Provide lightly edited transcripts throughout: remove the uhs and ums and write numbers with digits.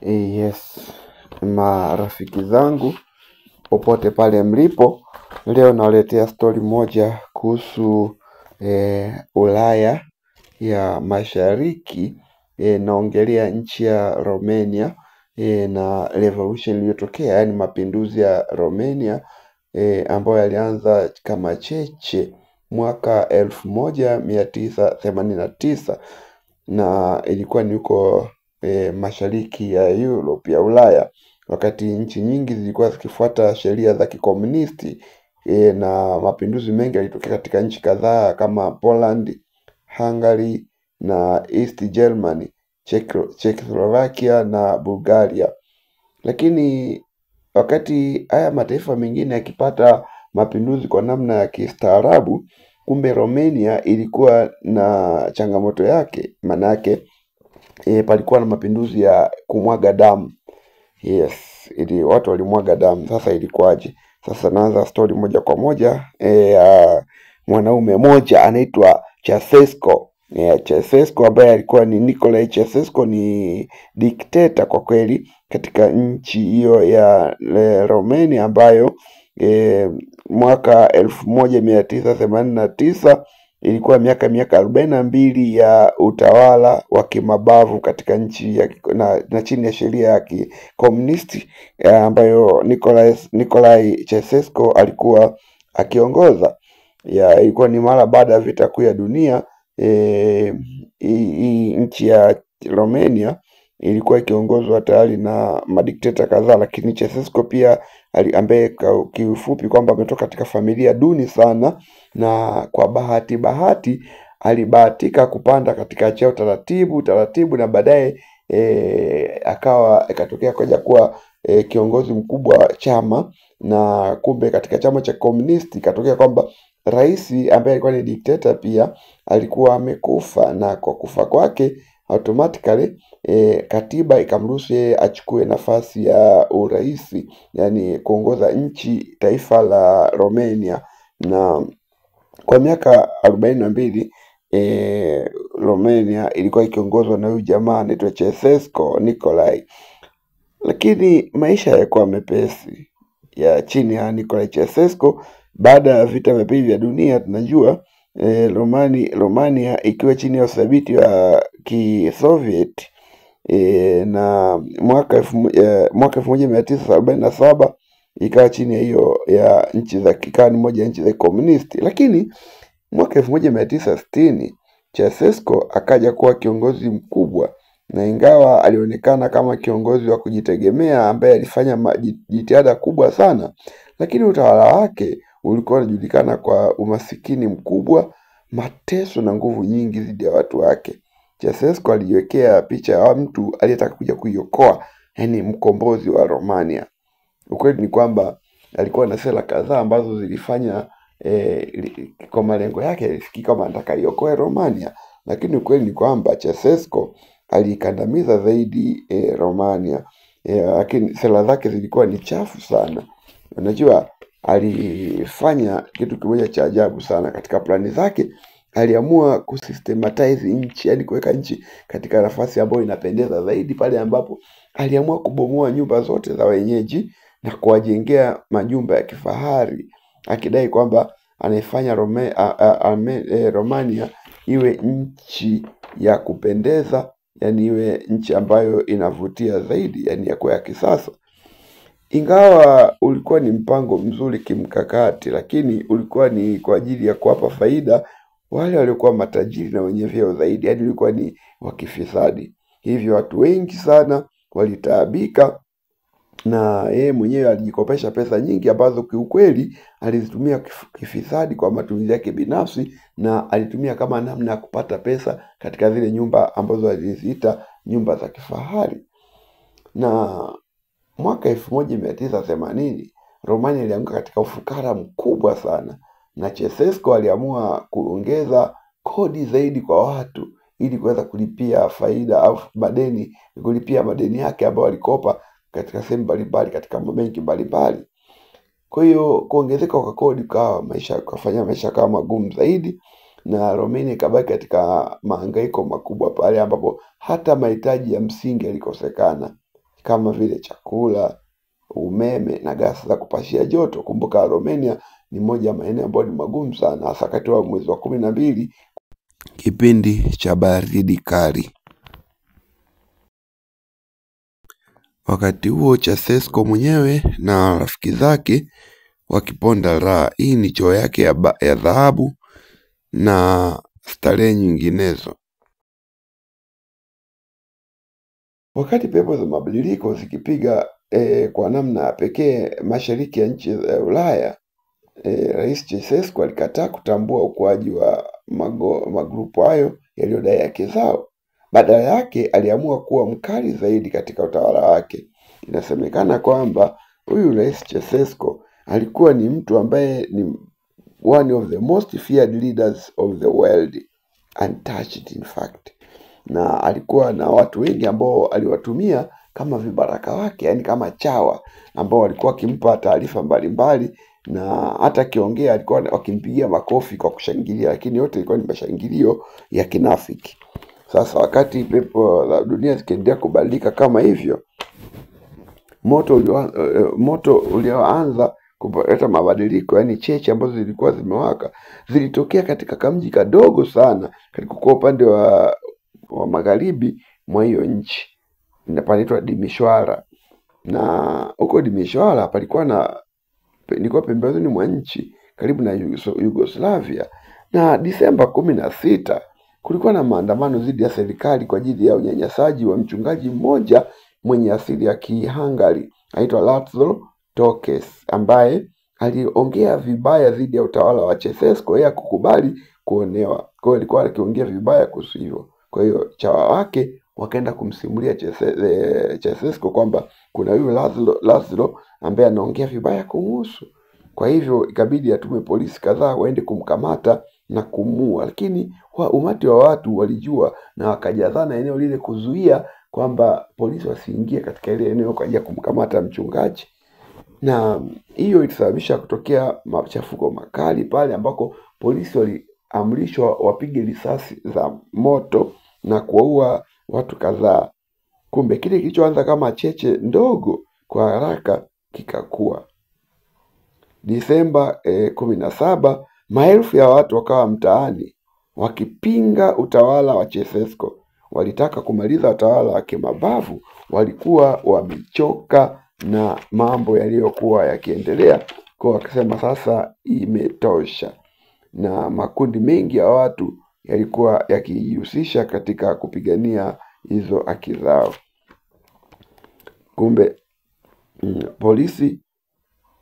Yes, marafiki zangu popote pale mlipo, leo nawaletea story moja kuhusu Ulaya ya Mashariki. Naongelea nchi ya Romania na revolution iliyotokea, yani mapinduzi ya Romania ambayo yalianza kama cheche mwaka 1989 na ilikuwa ni huko mashariki ya Europe ya Ulaya, wakati nchi nyingi zilikuwa zikifuata sheria za kikomunisti na mapinduzi mengi yalitokea katika nchi kadhaa kama Poland, Hungary na East Germany, Czechoslovakia na Bulgaria. Lakini wakati haya mataifa mengine yakipata mapinduzi kwa namna ya kistaarabu, kumbe Romania ilikuwa na changamoto yake. Manake palikuwa na mapinduzi ya kumwaga damu. Yes, watu walimwaga damu. Sasa ilikuwaje? Sasa naanza story moja kwa moja. Mwanaume moja anaitwa Ceausescu. Ceausescu ambaye alikuwa ni Nicolae Ceausescu, ni dikteta kwa kweli katika nchi hiyo ya Romania, ambayo mwaka 1989 ilikuwa miaka 42 ya utawala wa kimabavu katika nchi na chini ya sheria ya kikomunisti ambayo Nicolae Ceausescu alikuwa akiongoza. Ilikuwa ni mara baada ya vita kuu ya dunia. Nchi ya Romania ilikuwa ikiongozwa tayari na madikteta kadhaa, lakini Ceausescu pia ambaye kiufupi kwamba ametoka katika familia duni sana, na kwa bahati alibahatika kupanda katika cheo taratibu na baadaye ikatokea kuja kuwa kiongozi mkubwa wa chama. Na kumbe katika chama cha komunisti ikatokea kwamba rais ambaye alikuwa ni dikteta pia alikuwa amekufa, na kwa kufa kwake automatically katiba ikamruhusu yeye achukue nafasi ya urais, yani kuongoza taifa la Romania. Na kwa miaka 42 Romania ilikuwa ikiongozwa na huyu jamaa anaitwa Ceausescu Nicolae. Lakini maisha yakuwa mepesi ya chini ya Nicolae Ceausescu. Baada ya vita vya pili vya dunia, tunajua Romania ikiwa chini ya udhibiti wa Kisoviet na mwaka 1947 ikawa chini ya hiyo ya nchi za kikani, moja ya nchi za komunisti. Lakini mwaka 1960 Ceausescu akaja kuwa kiongozi mkubwa, na ingawa alionekana kama kiongozi wa kujitegemea ambaye alifanya jitihada kubwa sana, lakini utawala wake ulikuwa unajulikana kwa umasikini mkubwa, mateso na nguvu nyingi dhidi ya watu wake. Ceausescu alijiwekea picha ya mtu aliyetaka kuja kuiokoa, yani mkombozi wa Romania. Ukweli ni kwamba alikuwa na sera kadhaa ambazo zilifanya kwa malengo yake alifikiri kama anataka iokoe Romania, lakini ukweli ni kwamba Ceausescu alikandamiza zaidi Romania. Lakini sera zake zilikuwa ni chafu sana. Unajua, alifanya kitu kimoja cha ajabu sana katika plani zake. Aliamua kusystematize nchi, yani kuweka nchi katika nafasi ambayo inapendeza zaidi, pale ambapo aliamua kubomoa nyumba zote za wenyeji na kuwajengea majumba ya kifahari, akidai kwamba anaifanya Romania iwe nchi ya kupendeza, yani iwe nchi ambayo inavutia zaidi, yani yakuwa ya kisasa. Ingawa ulikuwa ni mpango mzuri kimkakati, lakini ulikuwa ni kwa ajili ya kuwapa faida wale waliokuwa matajiri na wenye vyeo zaidi, yani ulikuwa ni wakifisadi. Hivyo watu wengi sana walitaabika, na yeye mwenyewe alijikopesha pesa nyingi ambazo kiukweli alizitumia kifisadi kwa matumizi yake binafsi, na alitumia kama namna ya kupata pesa katika zile nyumba ambazo aliziita nyumba za kifahari. Na mwaka 1980 Romania ilianguka katika ufukara mkubwa sana, na Ceausescu aliamua kuongeza kodi zaidi kwa watu ili kuweza kulipia faida au kulipia madeni yake ambayo alikopa katika sehemu mbalimbali katika mabenki mbalimbali. Kwa hiyo kuongezeka kwa kodi kufanya maisha kama magumu zaidi, na Romania ikabaki katika mahangaiko makubwa pale ambapo hata mahitaji ya msingi yalikosekana. kama vile chakula, umeme na gasi za kupashia joto. Kumbuka Romania ni moja ya maeneo ambayo ni magumu sana, hasa wakati wa mwezi wa 12, kipindi cha baridi kali. Wakati huo Ceausescu mwenyewe na rafiki zake wakiponda raha. Hii ni choo yake ya dhahabu na starehe nyinginezo. Wakati pepo za mabadiliko zikipiga kwa namna ya pekee mashariki ya nchi za Ulaya, Rais Ceausescu alikataa kutambua ukuaji wa magrupu hayo yaliyodai haki zao. Badala yake aliamua kuwa mkali zaidi katika utawala wake. Inasemekana kwamba huyu Rais Ceausescu alikuwa ni mtu ambaye ni one of the most feared leaders of the world, untouched in fact, na alikuwa na watu wengi ambao aliwatumia kama vibaraka wake, yani kama chawa ambao walikuwa wakimpa taarifa mbalimbali, na hata akiongea alikuwa wakimpigia makofi kwa kushangilia, lakini yote ilikuwa ni mashangilio ya kinafiki. Sasa wakati pepo za dunia zikiendelea kubadilika kama hivyo, moto ulioanza kuleta mabadiliko, yani cheche ambazo zilikuwa zimewaka, zilitokea katika kamji kadogo sana kwa upande wa magharibi mwa hiyo nchi, panaitwa Timișoara. Na huko Timișoara palikuwa pembezoni mwa nchi karibu na Yugoslavia, na Disemba 16 kulikuwa na maandamano dhidi ya serikali kwa ajili ya unyanyasaji wa mchungaji mmoja mwenye asili ya Kihungary aitwa Laszlo Tokes, ambaye aliongea vibaya dhidi ya utawala wa Ceausescu. Yeye hakukubali kuonewa, kwa hiyo alikuwa akiongea vibaya kuhusu hivyo. Kwa hiyo chawa wake wakaenda kumsimulia Ceausescu kwamba kuna huyu Laszlo ambaye anaongea vibaya kumhusu. Kwa hivyo ikabidi atume polisi kadhaa waende kumkamata na kumua, lakini umati wa watu walijua na wakajazana eneo lile kuzuia kwamba polisi wasiingie katika ile eneo kwa ajili ya kumkamata mchungaji. Na hiyo ilisababisha kutokea machafuko makali pale, ambako polisi waliamrishwa wapige risasi za moto na kuwaua watu kadhaa. Kumbe kile kilichoanza kama cheche ndogo kwa haraka kikakua. Disemba 17 maelfu ya watu wakawa mtaani wakipinga utawala wa Ceausescu. Walitaka kumaliza utawala wa kimabavu, walikuwa wamechoka na mambo yaliyokuwa yakiendelea, kwa wakasema sasa imetosha. Na makundi mengi ya watu yalikuwa yakijihusisha katika kupigania hizo haki zao. Kumbe polisi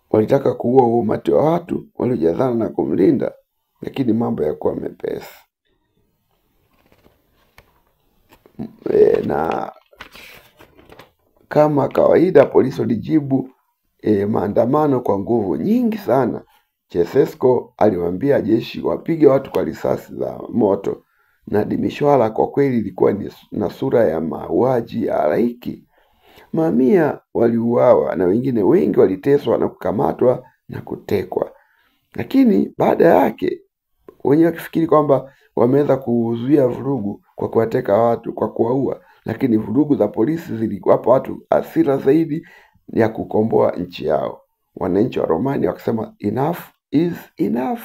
walitaka kuua umati wa watu waliojazana na kumlinda, lakini mambo yakuwa mepesi. Na kama kawaida polisi walijibu maandamano kwa nguvu nyingi sana. Ceausescu aliwaambia jeshi wapige watu kwa risasi za moto, na Timișoara kwa kweli ilikuwa na sura ya mauaji ya halaiki. Mamia waliuawa na wengine wengi waliteswa na kukamatwa na kutekwa. Lakini baada yake wenyewe wakifikiri kwamba wameweza kuzuia vurugu kwa kuwateka watu, kwa kuwaua, lakini vurugu za polisi ziliwapa watu hasira zaidi ya kukomboa nchi yao. Wananchi wa Romania wakasema enough is enough.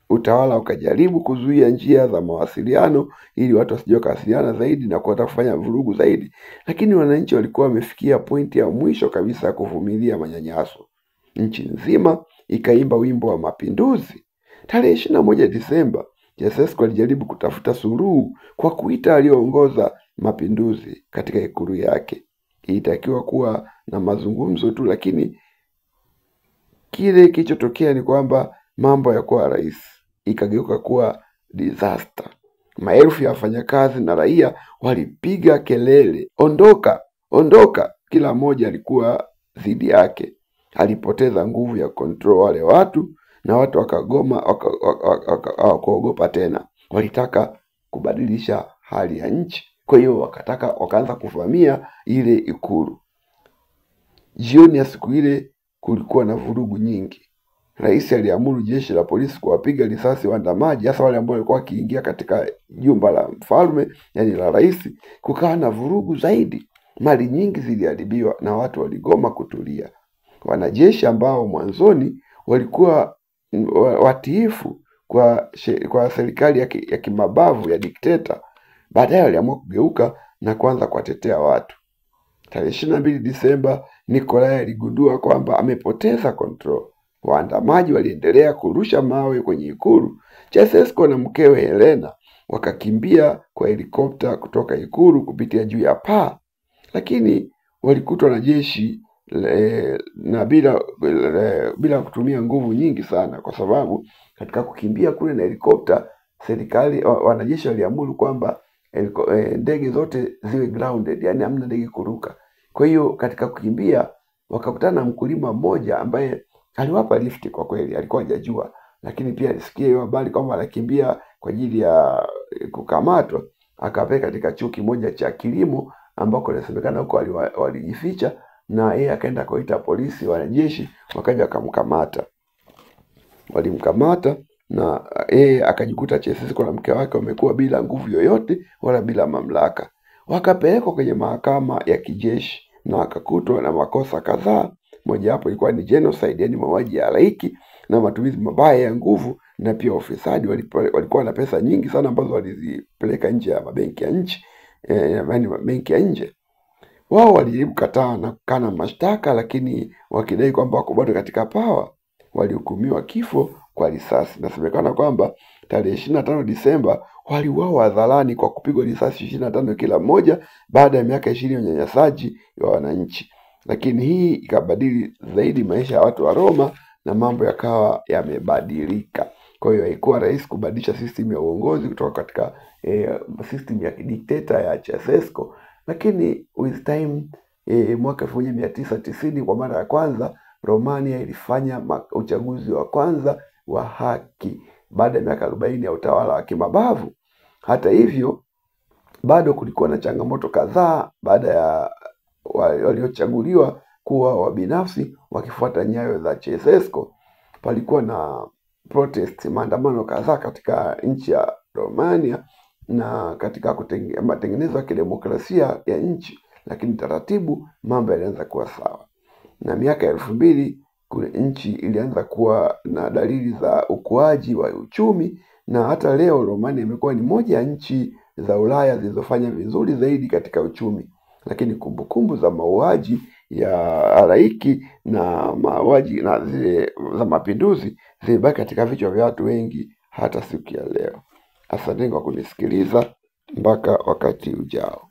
Utawala ukajaribu kuzuia njia za mawasiliano ili watu wasije kuwasiliana zaidi na kuanza kufanya vurugu zaidi, lakini wananchi walikuwa wamefikia pointi ya mwisho kabisa ya kuvumilia manyanyaso. Nchi nzima ikaimba wimbo wa mapinduzi. Tarehe 21 Disemba, Ceausescu alijaribu kutafuta suluhu kwa kuita aliyoongoza mapinduzi katika ikulu yake. Ilitakiwa kuwa na mazungumzo tu, lakini kile kilichotokea ni kwamba mambo yakuwa rahisi, ikageuka kuwa disaster. Maelfu ya wafanyakazi na raia walipiga kelele, ondoka, ondoka. Kila mmoja alikuwa dhidi yake. Alipoteza nguvu ya control wale watu, na watu wakagoma, wakaogopa tena. Walitaka kubadilisha hali ya nchi, kwa hiyo wakaanza kuvamia ile ikulu. Jioni ya siku ile kulikuwa na vurugu nyingi. Rais aliamuru jeshi la polisi kuwapiga risasi waandamanaji, hasa wale ambao walikuwa wakiingia katika jumba la mfalme, yani la rais. Kukawa na vurugu zaidi. Mali nyingi ziliharibiwa na watu waligoma kutulia. Wanajeshi ambao mwanzoni walikuwa watiifu kwa serikali ya kimabavu ya dikteta, baadaye waliamua kugeuka na kuanza kuwatetea watu. Tarehe 22 Disemba, Nikolai aligundua kwamba amepoteza control. Waandamaji waliendelea kurusha mawe kwenye ikulu. Ceausescu na mkewe Helena wakakimbia kwa helikopta kutoka ikulu kupitia juu ya paa, lakini walikutwa na jeshi na bila kutumia nguvu nyingi sana, kwa sababu katika kukimbia kule na helikopta, wanajeshi waliamuru kwamba ndege zote ziwe grounded, yani hamna ndege kuruka. Kwa hiyo katika kukimbia wakakutana na mkulima mmoja ambaye aliwapa lifti. Kwa kweli alikuwa hajajua, lakini pia alisikia hiyo habari kwamba anakimbia kwa ajili ya kukamatwa. Akapeleka katika chuo kimoja cha kilimo ambako inasemekana huko walijificha, na yeye akaenda kuita polisi. Wanajeshi wakaja wakamkamata, walimkamata na yeye akajikuta Ceausescu na mke wake wamekuwa bila nguvu yoyote wala bila mamlaka. Wakapelekwa kwenye mahakama ya kijeshi na wakakutwa na makosa kadhaa. Mojawapo ilikuwa ni genocide, yani mauaji ya halaiki na matumizi mabaya ya nguvu, na pia ufisadi. Walikuwa na pesa nyingi sana ambazo walizipeleka nje ya mabenki ya nchi, yani mabenki ya nje. Wao walijaribu kataa na kukana mashtaka, lakini wakidai kwamba wako bado katika power, walihukumiwa kifo kwa risasi. Nasemekana kwamba tarehe 25 Disemba waliuawa hadharani kwa kupigwa risasi 25 kila mmoja, baada ya miaka 20 ya unyanyasaji wa wananchi. Lakini hii ikabadili zaidi maisha ya watu wa Roma na mambo yakawa yamebadilika. Kwa hiyo haikuwa rahisi kubadilisha system ya uongozi kutoka katika system ya kidikteta ya Ceausescu, lakini with time mwaka 1990 kwa mara ya kwanza Romania ilifanya uchaguzi wa kwanza wa haki baada ya miaka 40 ya utawala wa kimabavu. Hata hivyo bado kulikuwa na changamoto kadhaa baada ya waliochaguliwa kuwa wabinafsi wakifuata nyayo za Ceausescu. Palikuwa na protest, maandamano kadhaa katika nchi ya Romania na katika matengenezo ya kidemokrasia ya nchi, lakini taratibu mambo yalianza kuwa sawa. Na miaka 2000 kule nchi ilianza kuwa na dalili za ukuaji wa uchumi, na hata leo Romania imekuwa ni moja ya nchi za Ulaya zilizofanya vizuri zaidi katika uchumi. Lakini kumbukumbu za mauaji ya halaiki na mauaji na zile za mapinduzi zilibaki katika vichwa vya watu wengi hata siku ya leo. Asante kwa kunisikiliza, mpaka wakati ujao.